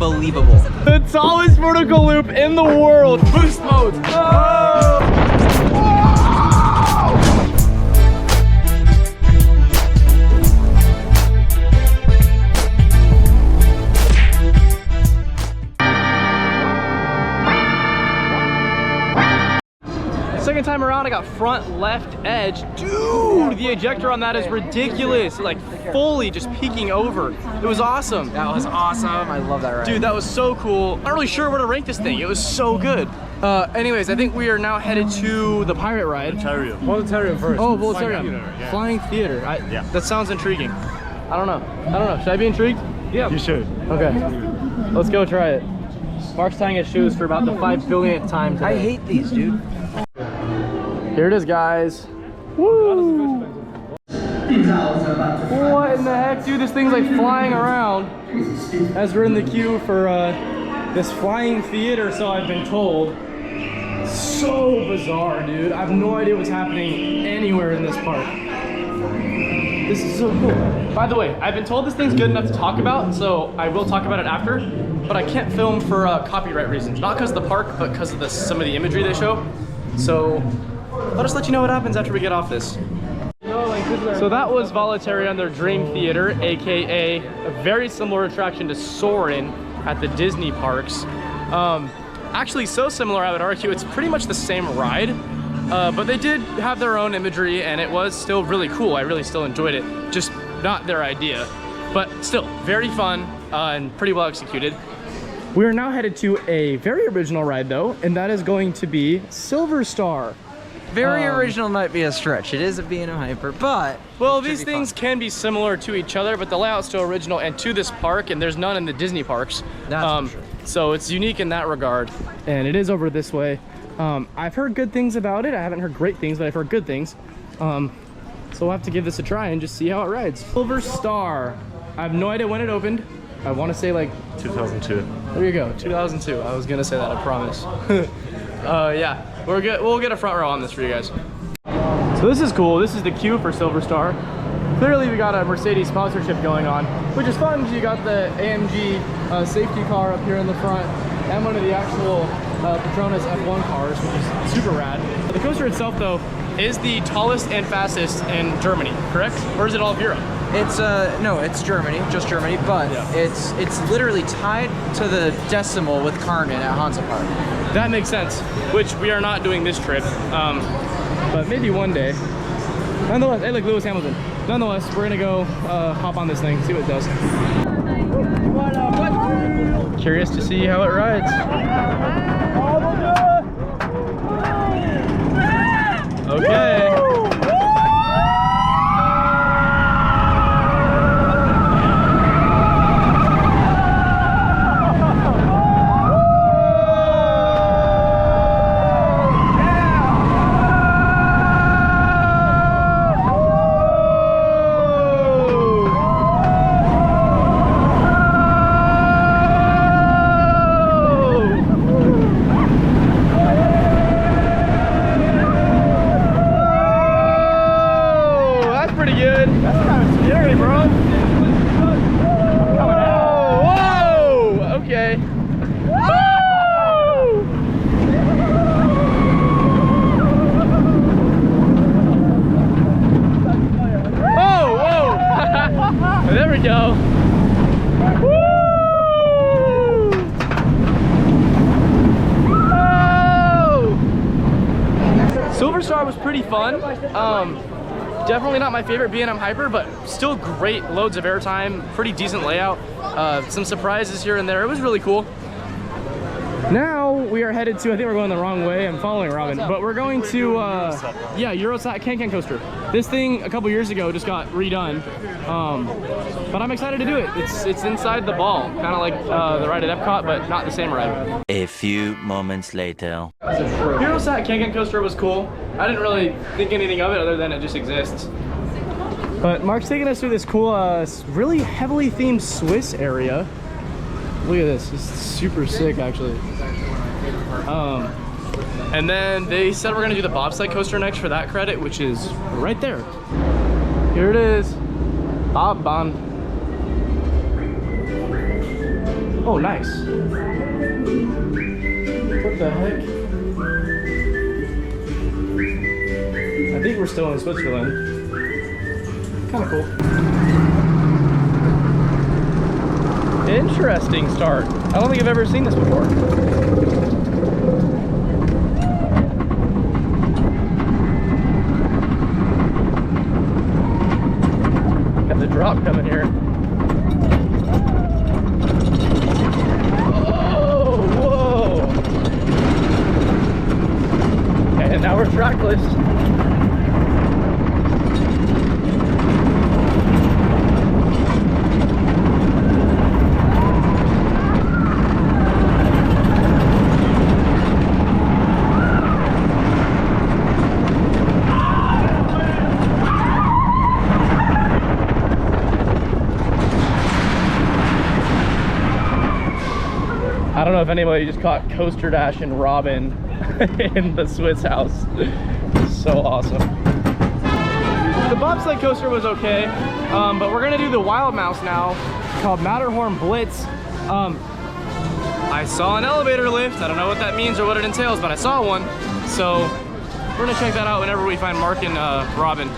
unbelievable. The tallest vertical loop in the world. Boost mode. Oh! Second time around, I got front left edge. Dude, the ejector on that is ridiculous. Like fully just peeking over. It was awesome. That was awesome. I love that ride. Dude, that was so cool. I'm not really sure where to rank this thing. It was so good. Anyways, I think we are now headed to the pirate ride. Voletarium first. Oh, Voletarium. Flying theater. Yeah. Flying theater. Yeah. That sounds intriguing. I don't know. Should I be intrigued? Yeah. You should. Okay. Let's go try it. Mark's tying his shoes for about the 5 billionth time today. I hate these, dude. Here it is, guys. Woo! What in the heck, dude? This thing's like flying around as we're in the queue for this flying theater, so I've been told. So bizarre, dude. I have no idea what's happening anywhere in this park. This is so cool. By the way, I've been told this thing's good enough to talk about, so I will talk about it after, but I can't film for copyright reasons. Not because of the park, but because of some of the imagery they show. So let us let you know what happens after we get off this. So that was Voletarium, their dream theater, aka a very similar attraction to Soarin at the Disney parks. Actually so similar, I would argue, it's pretty much the same ride, but they did have their own imagery and it was still really cool. I really still enjoyed it, just not their idea, but still very fun and pretty well executed. We are now headed to a very original ride though, and that is going to be Silver Star. Very original might be a stretch. It is a B&M Hyper, but well, these things can be similar to each other, but the layout's still original and to this park, and there's none in the Disney parks. That's for sure. So it's unique in that regard. And it is over this way. I've heard good things about it. I haven't heard great things, but I've heard good things. So we'll have to give this a try and just see how it rides. Silver Star. I have no idea when it opened. I want to say like 2002. There you go, 2002. I was gonna say that, I promise. Yeah, we're good. We'll get a front row on this for you guys. So this is cool. This is the queue for Silver Star. Clearly we got a Mercedes sponsorship going on, which is fun because you got the AMG safety car up here in the front and one of the actual Petronas F1 cars, which is super rad. The coaster itself though is the tallest and fastest in Germany, correct? Or is it all of Europe? It's no, it's Germany, just Germany, but yeah. It's literally tied to the decimal with Carmen at Hansa Park. That makes sense, which we are not doing this trip, but maybe one day. Nonetheless, hey look, Lewis Hamilton. Nonetheless, we're gonna go hop on this thing, see what it does. Curious to see how it rides. Okay. There we go. Woo! Oh! Silver Star was pretty fun. Definitely not my favorite B&M Hyper, but still great. Loads of airtime, pretty decent layout. Some surprises here and there. It was really cool. Now we are headed to, I think we're going the wrong way. I'm following Robin, but we're going to, yeah, Eurosat CanCan coaster. This thing a couple years ago just got redone, but I'm excited to do it. It's inside the ball, kind of like the ride at Epcot, but not the same ride. A few moments later. Eurosat CanCan coaster was cool. I didn't really think anything of it other than it just exists. But Mark's taking us through this cool, really heavily themed Swiss area. Look at this, it's super sick actually. And then they said we're gonna do the bobsled coaster next for that credit, which is right there. Here it is, Bobbahn. Oh, nice. What the heck? I think we're still in Switzerland. Kind of cool. Interesting start. I don't think I've ever seen this before. Got the drop coming here. Now we're trackless. I don't know if anybody just caught CoasterDash and Robin in the Swiss house. So awesome. The bobsled coaster was okay, but we're gonna do the wild mouse now, called Matterhorn Blitz. I saw an elevator lift. I don't know what that means or what it entails, but I saw one. So we're gonna check that out whenever we find Mark and Robin.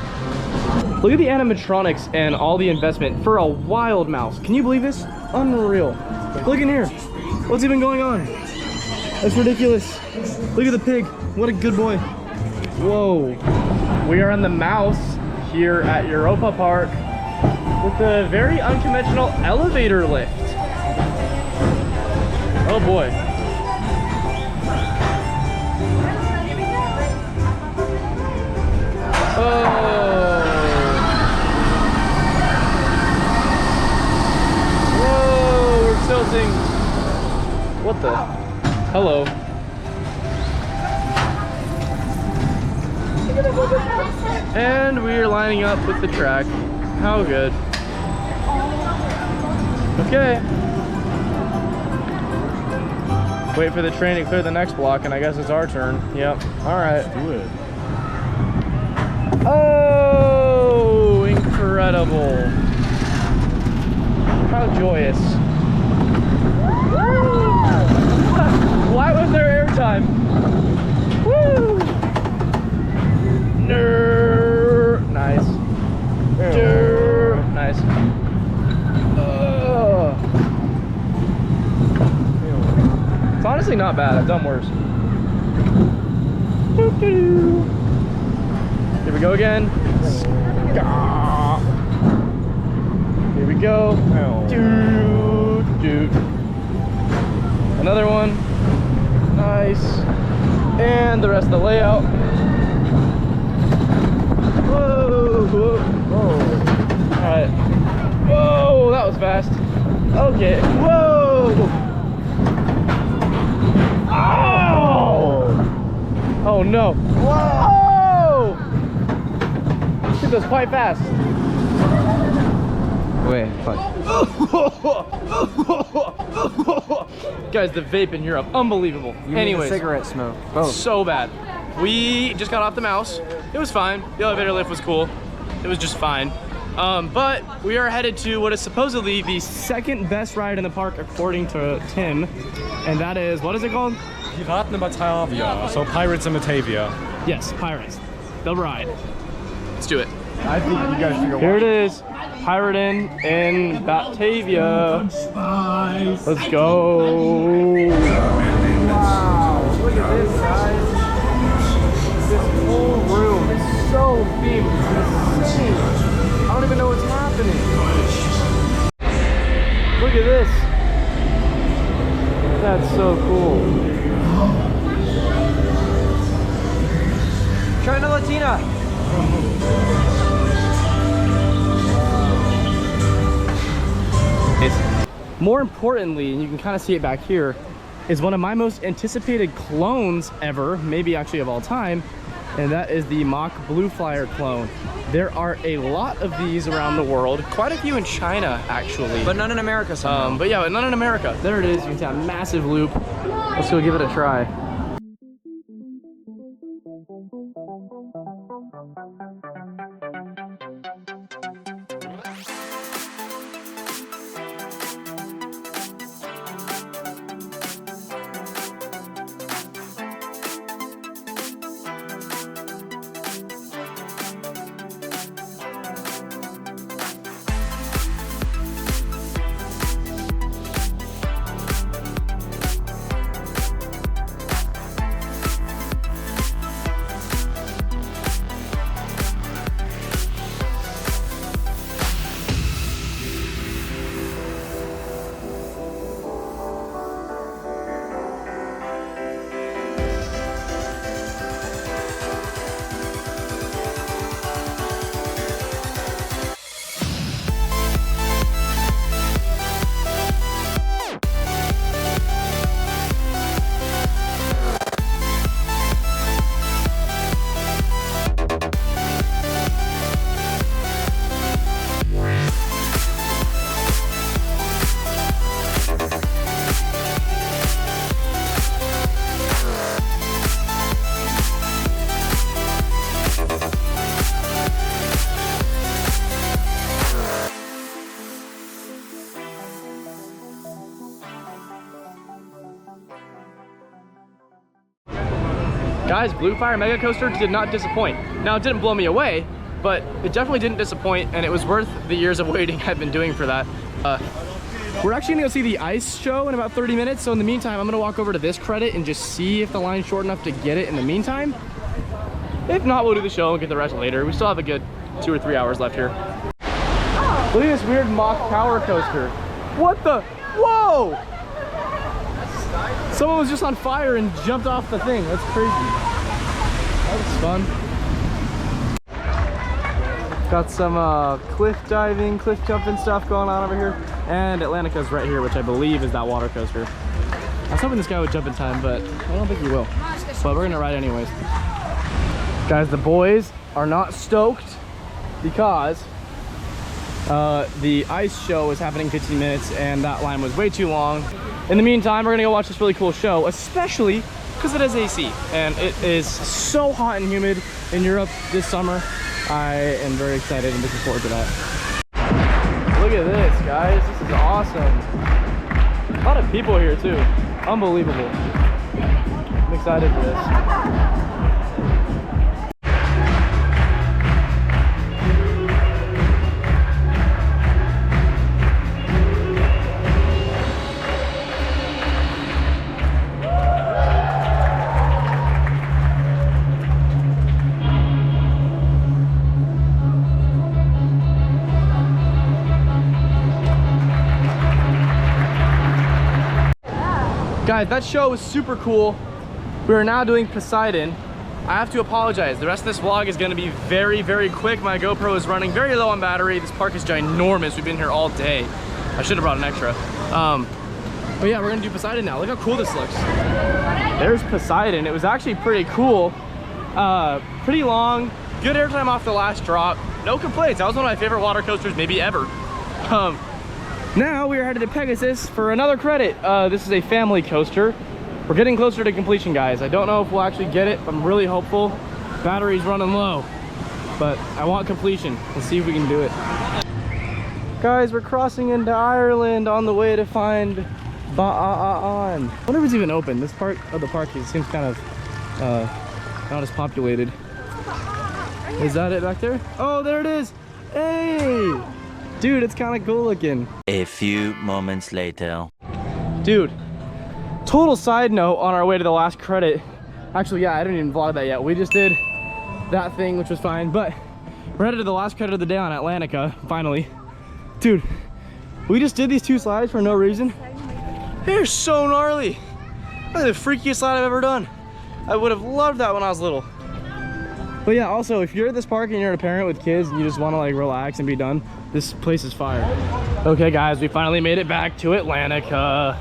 Look at the animatronics and all the investment for a wild mouse. Can you believe this? Unreal. Look in here. What's even going on? That's ridiculous. Look at the pig. What a good boy. Whoa. We are on the mouse here at Europa Park with a very unconventional elevator lift. Oh boy. Oh. Whoa, we're tilting. What the? Hello. And we are lining up with the track. How good. Okay. Wait for the train to clear the next block, and I guess it's our turn. Yep. All right. Do it. Oh, incredible. How joyous. Why was there airtime? Woo! Nice. Nice. It's honestly not bad. I've done worse. Here we go again. Here we go. Another one. Nice. And the rest of the layout. Whoa. Whoa. All right. Whoa, that was fast. Okay. Whoa. Oh. Oh no. Whoa. It was quite fast. Wait, fuck. Guys, the vape in Europe, unbelievable. Anyways, cigarette smoke. Both. So bad. We just got off the mouse. It was fine. The elevator lift was cool. It was just fine. But we are headed to what is supposedly the second best ride in the park according to Tim. And that is, what is it called? Piraten in Batavia. So Pirates in Batavia. Yes, Pirates. The ride. Let's do it. I think you guys should go. Here it is. Piraten in Batavia. Let's go. Wow, look at this, guys. This whole room is so themed. It's insane. I don't even know what's happening. Look at this. That's so cool. China Latina. More importantly, and you can kind of see it back here, is one of my most anticipated clones ever, maybe actually of all time, and that is the Mack Blue Flyer clone. There are a lot of these around the world, quite a few in China actually. But none in America somehow. But yeah, none in America. There it is, you can see a massive loop. Let's go give it a try. Guys, Blue Fire Megacoaster did not disappoint. Now, it didn't blow me away, but it definitely didn't disappoint, and it was worth the years of waiting I've been doing for that. We're actually gonna go see the ice show in about 30 minutes, so in the meantime, I'm gonna walk over to this credit and just see if the line's short enough to get it in the meantime. If not, we'll do the show and get the rest later. We still have a good 2 or 3 hours left here. Look at this weird mock power coaster. What the? Whoa! Someone was just on fire and jumped off the thing. That's crazy. That was fun. Got some cliff diving, cliff jumping stuff going on over here. And Atlantica's right here, which I believe is that water coaster. I was hoping this guy would jump in time, but I don't think he will. But we're gonna ride anyways. Guys, the boys are not stoked because the ice show is happening in 15 minutes and that line was way too long. In the meantime, we're gonna go watch this really cool show, especially because it has AC and it is so hot and humid in Europe this summer. I am very excited and looking forward to that. Look at this, guys. This is awesome. A lot of people here too. Unbelievable. I'm excited for this. Guys, that show was super cool. We are now doing Poseidon. I have to apologize. The rest of this vlog is gonna be very, very quick. My GoPro is running very low on battery. This park is ginormous. We've been here all day. I should have brought an extra. But yeah, we're gonna do Poseidon now. Look how cool this looks. There's Poseidon. It was actually pretty cool. Pretty long. Good airtime off the last drop. No complaints. That was one of my favorite water coasters maybe ever. Now we are headed to Pegasus for another credit. This is a family coaster. We're getting closer to completion, guys. I don't know if we'll actually get it. I'm really hopeful. Battery's running low, but I want completion. Let's see if we can do it. Guys, we're crossing into Ireland on the way to find Wodan. I wonder if it's even open. This part of the park seems kind of not as populated. Is that it back there? Oh, there it is. Hey! Dude, it's kind of cool looking. A few moments later. Dude, total side note on our way to the last credit. Actually, yeah, I didn't even vlog that yet. We just did that thing, which was fine, but we're headed to the last credit of the day on Atlantica, finally. Dude, we just did these 2 slides for no reason. They're so gnarly. That's the freakiest slide I've ever done. I would have loved that when I was little. But yeah, also, if you're at this park and you're a parent with kids and you just want to like relax and be done, this place is fire. Okay guys, we finally made it back to Atlantica.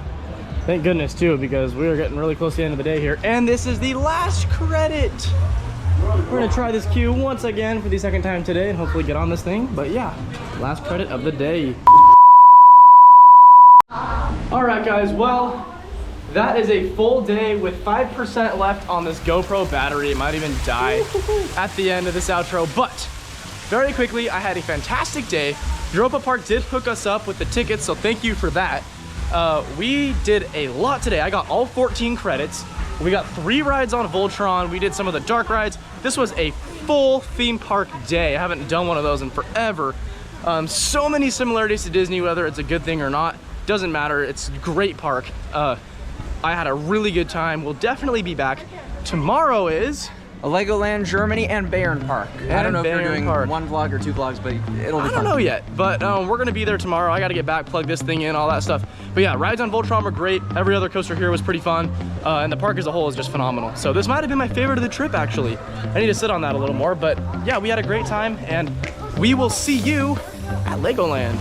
Thank goodness too, because we are getting really close to the end of the day here. And this is the last credit. We're gonna try this queue once again for the 2nd time today and hopefully get on this thing. But yeah, last credit of the day. All right guys, well, that is a full day with 5% left on this GoPro battery. It might even die at the end of this outro, but very quickly, I had a fantastic day. Europa Park did hook us up with the tickets, so thank you for that. We did a lot today. I got all 14 credits. We got 3 rides on Voltron. We did some of the dark rides. This was a full theme park day. I haven't done one of those in forever. So many similarities to Disney, whether it's a good thing or not, doesn't matter. It's a great park. I had a really good time. We'll definitely be back. Tomorrow is Legoland, Germany, and Bayern Park. I don't know if you're doing 1 vlog or 2 vlogs, but it'll be fun. I don't know yet, but we're gonna be there tomorrow. I gotta get back, plug this thing in, all that stuff. But yeah, rides on Voltron were great. Every other coaster here was pretty fun, and the park as a whole is just phenomenal. So this might have been my favorite of the trip, actually. I need to sit on that a little more, but yeah, we had a great time, and we will see you at Legoland.